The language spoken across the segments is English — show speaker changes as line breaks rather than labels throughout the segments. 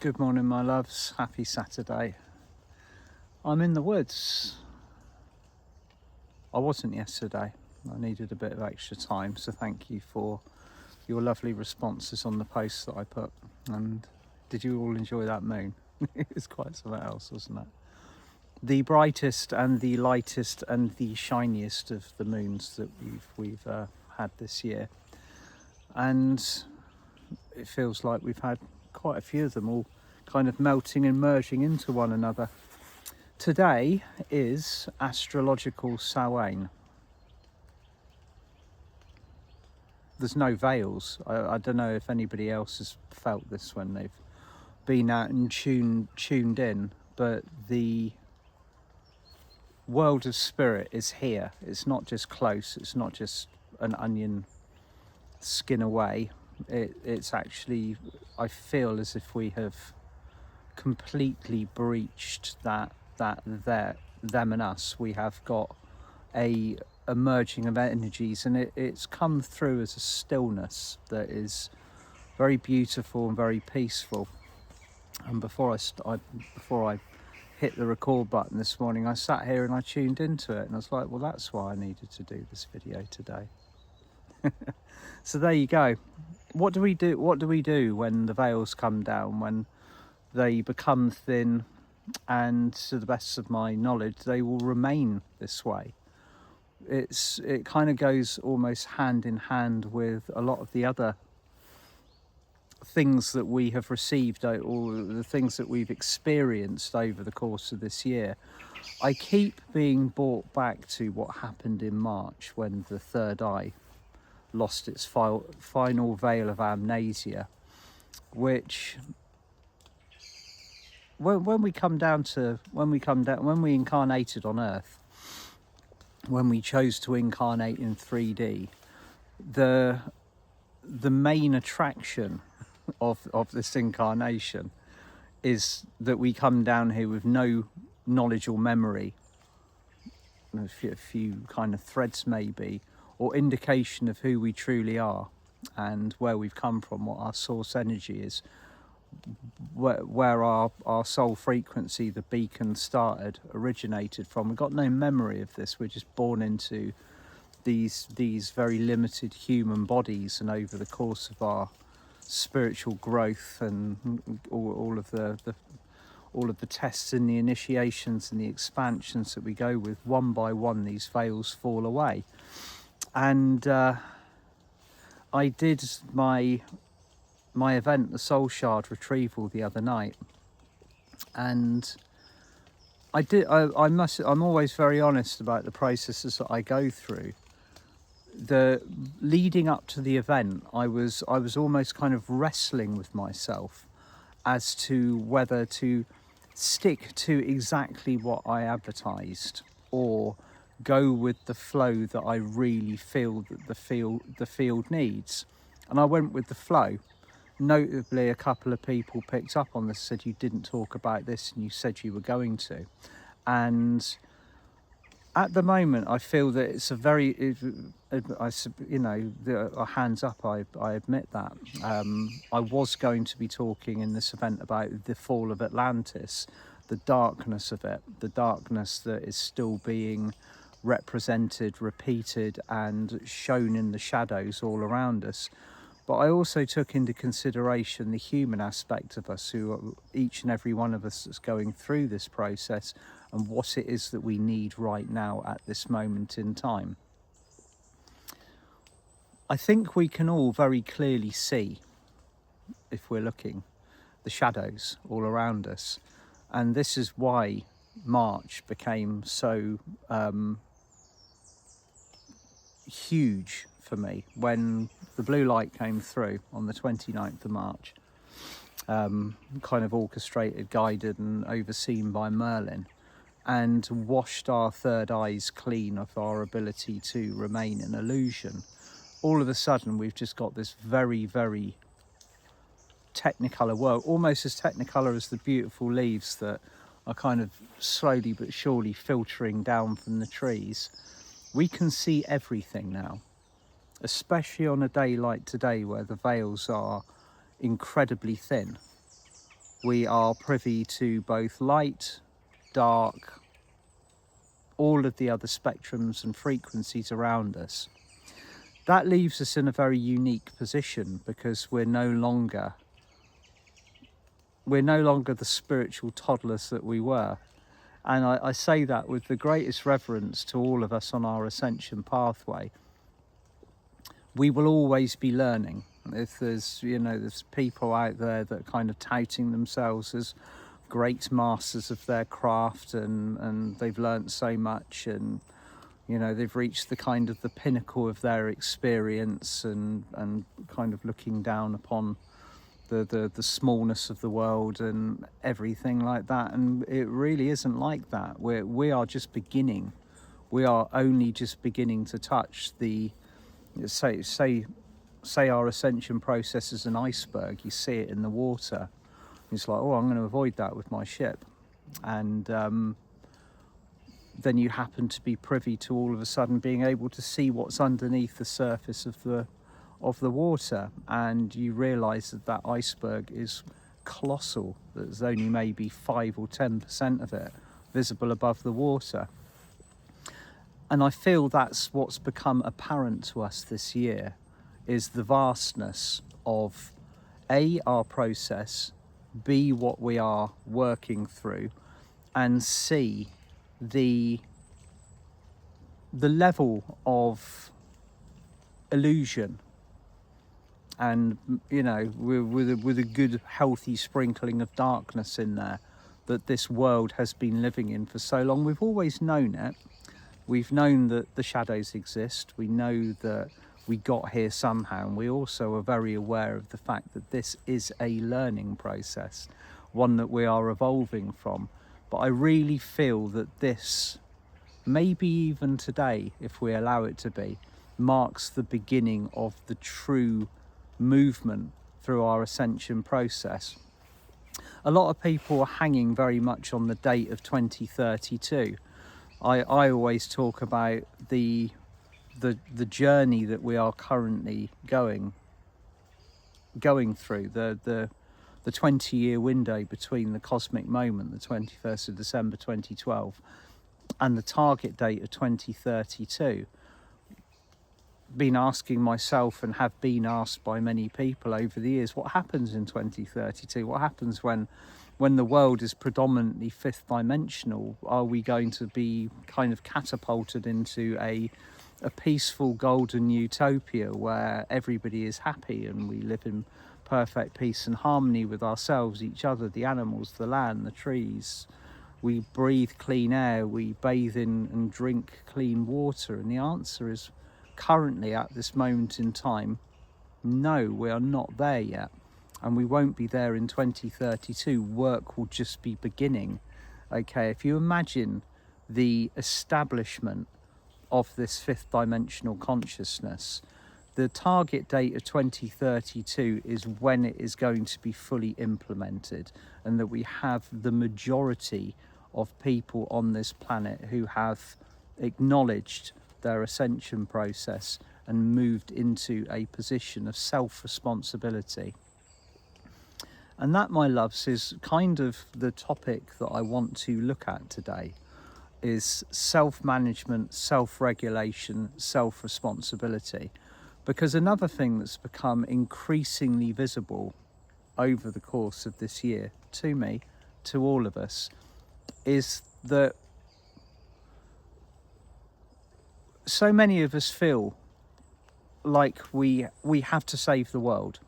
Good morning, my loves. Happy Saturday. I'm in the woods. I wasn't yesterday. I needed a bit of extra time, so thank you for your lovely responses on the posts that I put. And did you all enjoy that moon? It was quite something else, wasn't it? The brightest and the lightest and the shiniest of the moons that we've had this year, and it feels like we've had quite a few of them all kind of melting and merging into one another. Today is astrological Samhain. There's no veils. I don't know if anybody else has felt this when they've been out and tuned in, but the world of spirit is here. It's not just close. It's not just an onion skin away. It's actually, I feel as if we have completely breached that them and us. We have got a merging of energies, and it's come through as a stillness that is very beautiful and very peaceful. And before I hit the record button this morning, I sat here and I tuned into it, and I was like, well, that's why I needed to do this video today. So there you go. What do we do when the veils come down, when they become thin? And to the best of my knowledge, they will remain this way. It kind of goes almost hand in hand with a lot of the other things that we have received, or the things that we've experienced over the course of this year. I keep being brought back to what happened in March when the third eye lost its final veil of amnesia, which when we incarnated on Earth, when we chose to incarnate in 3D, the main attraction of this incarnation is that we come down here with no knowledge or memory, a few kind of threads maybe, or indication of who we truly are and where we've come from, what our source energy is, where our soul frequency, the beacon, originated from. We've got no memory of this. We're just born into these very limited human bodies, and over the course of our spiritual growth and all of the tests and the initiations and the expansions that we go with, one by one these veils fall away. And I did my event, the Soul Shard Retrieval, the other night, and I'm always very honest about the processes that I go through. The leading up to the event, I was almost kind of wrestling with myself as to whether to stick to exactly what I advertised or go with the flow that I really feel that the field needs. And I went with the flow. Notably, a couple of people picked up on this, said you didn't talk about this and you said you were going to. And at the moment, I feel that it's a very, hands up, I admit that. I was going to be talking in this event about the Fall of Atlantis, the darkness of it, the darkness that is still being represented, repeated, and shown in the shadows all around us. But I also took into consideration the human aspect of us, who each and every one of us is going through this process, and what it is that we need right now at this moment in time. I think we can all very clearly see, if we're looking, the shadows all around us. And this is why March became so huge for me when the blue light came through on the 29th of March, kind of orchestrated, guided and overseen by Merlin, and washed our third eyes clean of our ability to remain in illusion. All of a sudden we've just got this very, very technicolor world, almost as technicolor as the beautiful leaves that are kind of slowly but surely filtering down from the trees. We can see everything now, especially on a day like today where the veils are incredibly thin. We are privy to both light, dark, all of the other spectrums and frequencies around us. That leaves us in a very unique position, because we're no longer the spiritual toddlers that we were. And I say that with the greatest reverence to all of us on our ascension pathway. We will always be learning. If there's people out there that are kind of touting themselves as great masters of their craft, and they've learnt so much, and they've reached the pinnacle of their experience, and kind of looking down upon the smallness of the world and everything like that. And it really isn't like that. We are just beginning. We are only just beginning to touch the say our ascension process is an iceberg. You see it in the water. It's like, oh, I'm going to avoid that with my ship. And then you happen to be privy to all of a sudden being able to see what's underneath the surface of the water, and you realize that iceberg is colossal. There's only maybe 5 or 10% of it visible above the water. And I feel that's what's become apparent to us this year, is the vastness of A, our process, B, what we are working through, and C, the level of illusion, and with a good healthy sprinkling of darkness in there, that this world has been living in for so long. We've always known it. We've known that the shadows exist. We know that we got here somehow, and we also are very aware of the fact that this is a learning process, one that we are evolving from. But I really feel that this, maybe even today, if we allow it to be, marks the beginning of the true movement through our ascension process. A lot of people are hanging very much on the date of 2032. I always talk about the journey that we are currently going through, the 20-year window between the cosmic moment, the 21st of December 2012, and the target date of 2032. Been asking myself, and have been asked by many people over the years, what happens in 2032? What happens when the world is predominantly fifth dimensional? Are we going to be kind of catapulted into a peaceful golden utopia where everybody is happy and we live in perfect peace and harmony with ourselves, each other, the animals, the land, the trees? We breathe clean air, we bathe in and drink clean water. And the answer is, currently at this moment in time, no, we are not there yet, and we won't be there in 2032. Work will just be beginning. Okay, if you imagine the establishment of this fifth dimensional consciousness, the target date of 2032 is when it is going to be fully implemented, and that we have the majority of people on this planet who have acknowledged their ascension process and moved into a position of self-responsibility. And that, my loves, is kind of the topic that I want to look at today, is self-management, self-regulation, self-responsibility. Because another thing that's become increasingly visible over the course of this year, to me, to all of us, is that so many of us feel like we have to save the world.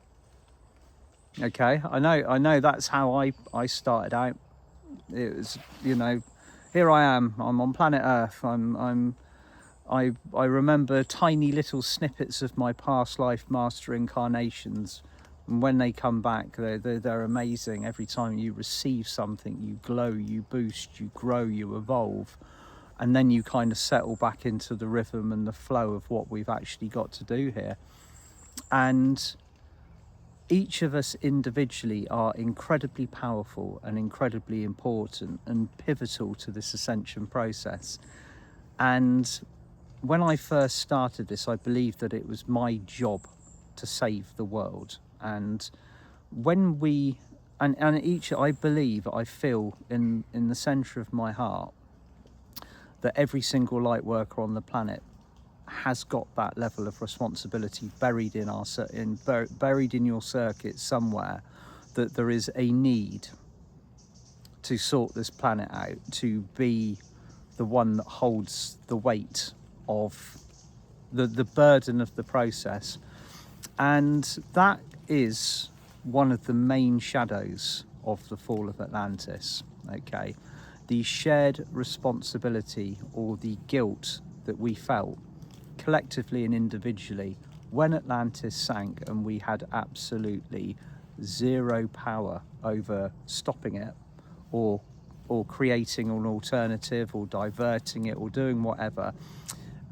Okay, I know that's how I started out. It was, here I am, I'm on planet Earth. I remember tiny little snippets of my past life master incarnations, and when they come back, they're amazing. Every time you receive something, you glow, you boost, you grow, you evolve. And then you kind of settle back into the rhythm and the flow of what we've actually got to do here. And each of us individually are incredibly powerful and incredibly important and pivotal to this ascension process. And when I first started this, I believed that it was my job to save the world. And when we and each, I believe, I feel in the center of my heart that every single light worker on the planet has got that level of responsibility buried in buried in your circuit somewhere, that there is a need to sort this planet out, to be the one that holds the weight of the burden of the process. And that is one of the main shadows of the Fall of Atlantis. Okay, the shared responsibility, or the guilt that we felt collectively and individually when Atlantis sank, and we had absolutely zero power over stopping it, or creating an alternative, or diverting it, or doing whatever.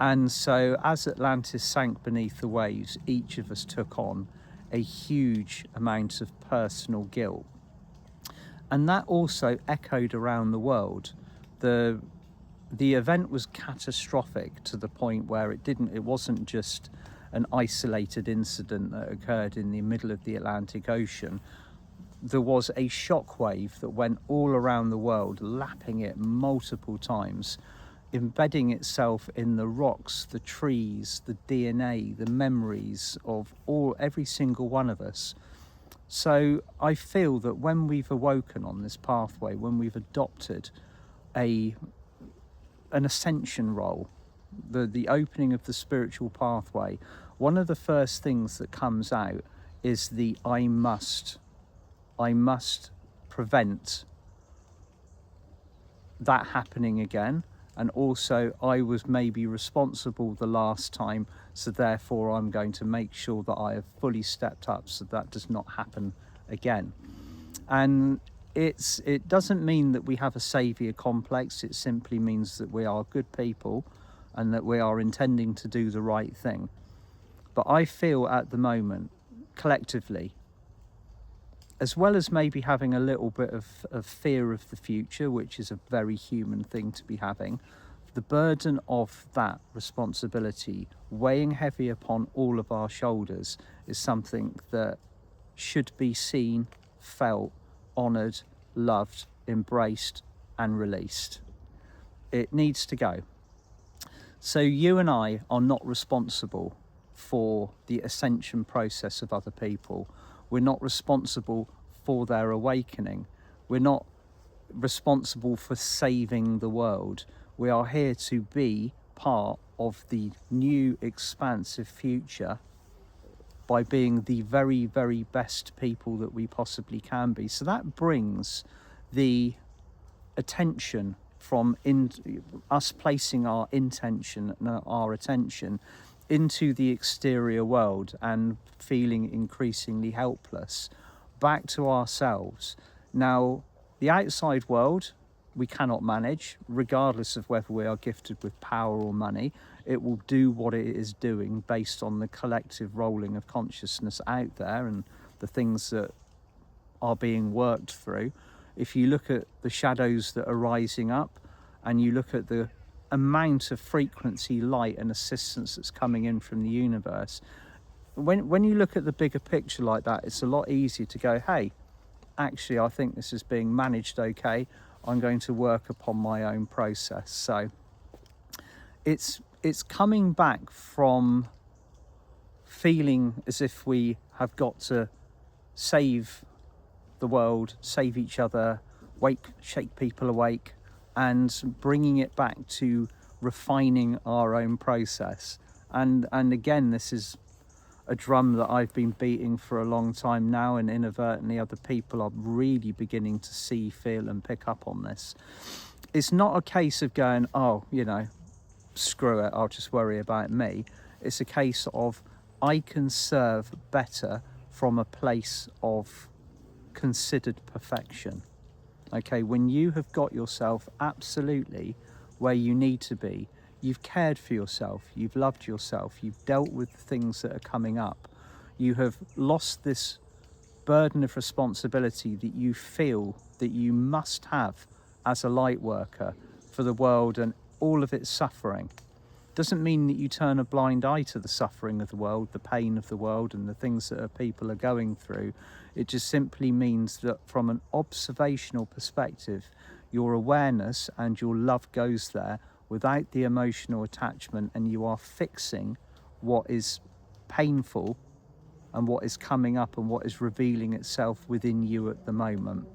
And so as Atlantis sank beneath the waves, each of us took on a huge amount of personal guilt. And that also echoed around the world. The event was catastrophic to the point where it wasn't just an isolated incident that occurred in the middle of the Atlantic Ocean. There was a shockwave that went all around the world, lapping it multiple times, embedding itself in the rocks, the trees, the DNA, the memories of every single one of us. So I feel that when we've awoken on this pathway, when we've adopted an ascension role, the opening of the spiritual pathway, one of the first things that comes out is the I must prevent that happening again. And also, I was maybe responsible the last time, so therefore I'm going to make sure that I have fully stepped up so that does not happen again. And it doesn't mean that we have a saviour complex. It simply means that we are good people and that we are intending to do the right thing. But I feel at the moment, collectively, as well as maybe having a little bit of fear of the future, which is a very human thing to be having, the burden of that responsibility weighing heavy upon all of our shoulders is something that should be seen, felt, honoured, loved, embraced and released. It needs to go. So you and I are not responsible for the ascension process of other people. We're not responsible for their awakening. We're not responsible for saving the world. We are here to be part of the new expansive future by being the very, very best people that we possibly can be. So that brings the attention from us placing our intention and our attention into the exterior world and feeling increasingly helpless, back to ourselves. Now, the outside world we cannot manage, regardless of whether we are gifted with power or money. It will do what it is doing based on the collective rolling of consciousness out there and the things that are being worked through. If you look at the shadows that are rising up and you look at the amount of frequency, light and assistance that's coming in from the universe, when you look at the bigger picture like that, it's a lot easier to go, hey, actually I think this is being managed okay, I'm going to work upon my own process. So it's coming back from feeling as if we have got to save the world, save each other, shake people awake, and bringing it back to refining our own process. And again, this is a drum that I've been beating for a long time now, and inadvertently other people are really beginning to see, feel and pick up on this. It's not a case of going, oh, screw it, I'll just worry about me. It's a case of I can serve better from a place of considered perfection. Okay, when you have got yourself absolutely where you need to be, you've cared for yourself, you've loved yourself, you've dealt with the things that are coming up, you have lost this burden of responsibility that you feel that you must have as a light worker for the world and all of its suffering. Doesn't mean that you turn a blind eye to the suffering of the world, the pain of the world, and the things that people are going through. It just simply means that from an observational perspective, your awareness and your love goes there without the emotional attachment, and you are fixing what is painful and what is coming up and what is revealing itself within you at the moment.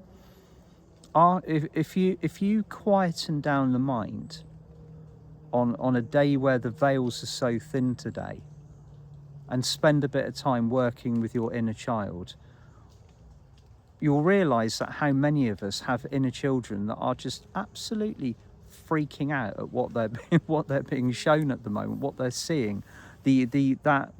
If you quieten down the mind on a day where the veils are so thin today, and spend a bit of time working with your inner child, you'll realise that how many of us have inner children that are just absolutely freaking out at what they're being shown at the moment, what they're seeing, that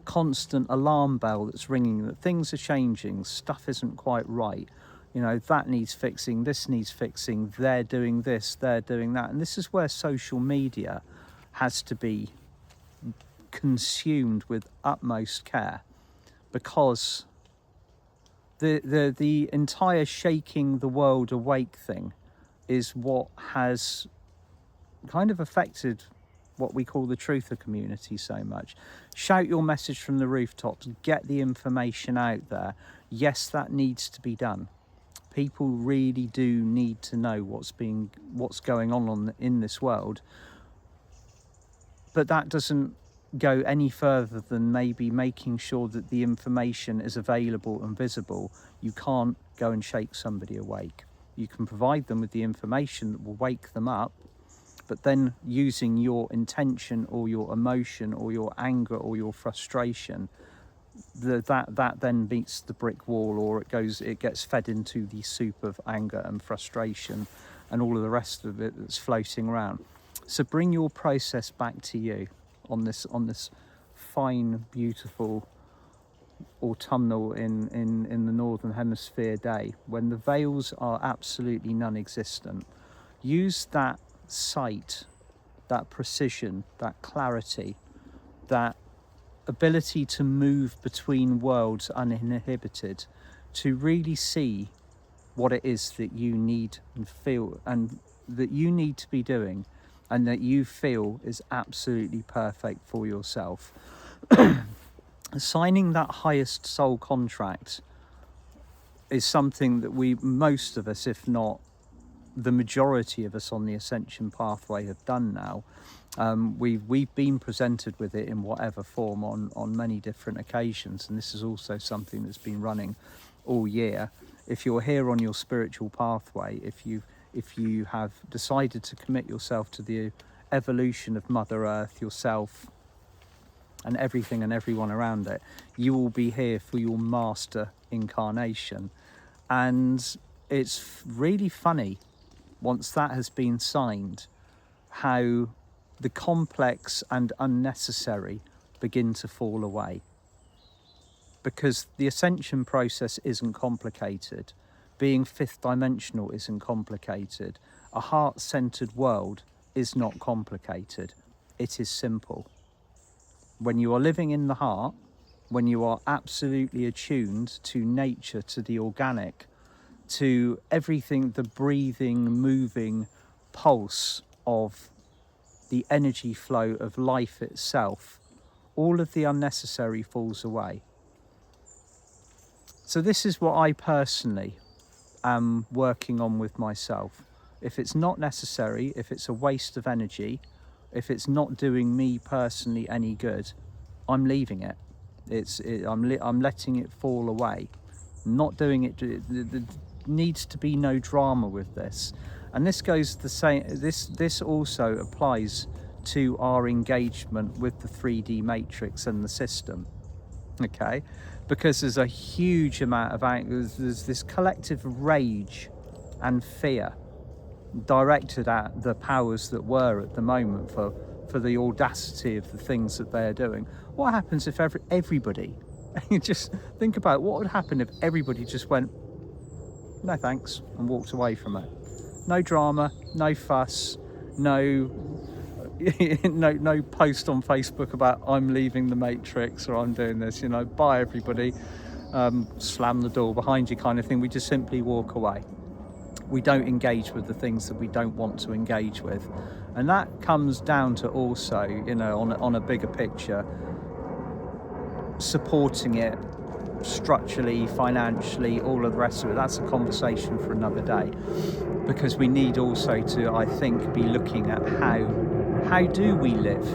constant alarm bell that's ringing, that things are changing, stuff isn't quite right. You know, that needs fixing, this needs fixing, they're doing this, they're doing that. And this is where social media has to be consumed with utmost care, because the entire shaking the world awake thing is what has kind of affected what we call the truther community so much. Shout your message from the rooftops, get the information out there. Yes, that needs to be done. People really do need to know what's going on in this world. But that doesn't go any further than maybe making sure that the information is available and visible. You can't go and shake somebody awake. You can provide them with the information that will wake them up, but then using your intention or your emotion or your anger or your frustration, that then meets the brick wall, or it gets fed into the soup of anger and frustration and all of the rest of it that's floating around. So bring your process back to you on this fine, beautiful autumnal in the northern hemisphere day, when the veils are absolutely non-existent. Use that sight, that precision, that clarity, that ability to move between worlds uninhibited, to really see what it is that you need and feel, and that you need to be doing, and that you feel is absolutely perfect for yourself. Signing that highest soul contract is something that most of us, if not the majority of us on the Ascension pathway, have done now. We've been presented with it in whatever form on many different occasions, and this is also something that's been running all year. If you're here on your spiritual pathway, if you have decided to commit yourself to the evolution of Mother Earth, yourself, and everything and everyone around it, you will be here for your master incarnation. And it's really funny, once that has been signed, how the complex and unnecessary begin to fall away. Because the ascension process isn't complicated. Being fifth dimensional isn't complicated. A heart-centered world is not complicated. It is simple. When you are living in the heart, when you are absolutely attuned to nature, to the organic, to everything, the breathing, moving pulse of the energy flow of life itself, all of the unnecessary falls away. So this is what I personally am working on with myself. If it's not necessary, if it's a waste of energy, if it's not doing me personally any good, I'm leaving it. I'm letting it fall away. Not doing it. There needs to be no drama with this. And this goes the same. This also applies to our engagement with the 3D matrix and the system. Okay, because there's a huge amount of anger. There's this collective rage and fear directed at the powers that were at the moment for the audacity of the things that they're doing. What happens if everybody, you just think about what would happen if everybody just went, no thanks, and walked away from it? No drama, no fuss, no post on Facebook about I'm leaving the matrix or I'm doing this, bye everybody, slam the door behind you kind of thing. We just simply walk away. we don't engage with the things that we don't want to engage with. And that comes down to also, you know, on a bigger picture, supporting it structurally, financially, all of the rest of it. That's a conversation for another day, because we need also to, I think, be looking at how do we live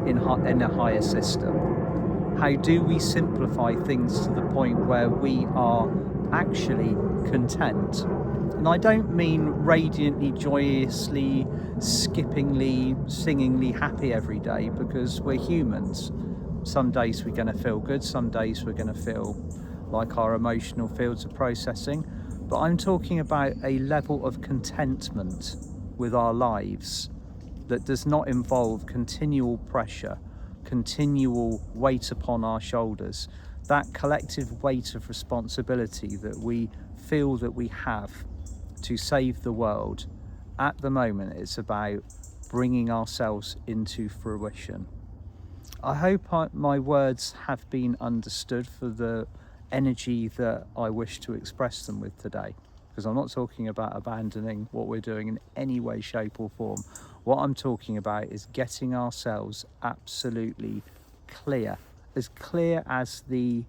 in a higher system? How do we simplify things to the point where we are actually content? And I don't mean radiantly, joyously, skippingly, singingly happy every day, because we're humans. Some days we're going to feel good, some days we're going to feel like our emotional fields are processing. But I'm talking about a level of contentment with our lives that does not involve continual pressure, continual weight upon our shoulders, that collective weight of responsibility that we feel that we have to save the world. At the moment, it's about bringing ourselves into fruition. I hope my words have been understood for the energy that I wish to express them with today, because I'm not talking about abandoning what we're doing in any way, shape or form. What I'm talking about is getting ourselves absolutely clear as the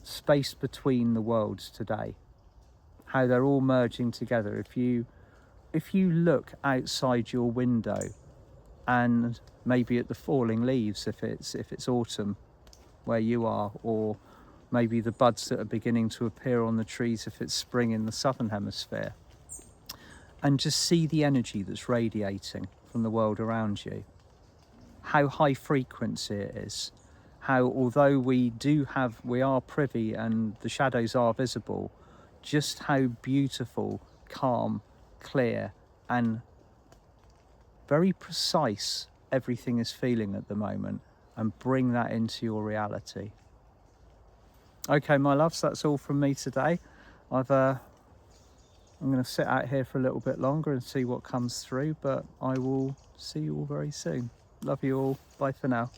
space between the worlds today, how they're all merging together. If you look outside your window, and maybe at the falling leaves, if it's autumn where you are, or maybe the buds that are beginning to appear on the trees if it's spring in the southern hemisphere, and just see the energy that's radiating from the world around you, how high frequency it is, how although we are privy and the shadows are visible, just how beautiful, calm, clear and very precise everything is feeling at the moment, and bring that into your reality. Okay, my loves, that's all from me today. I'm going to sit out here for a little bit longer and see what comes through, but I will see you all very soon. Love you all. Bye for now.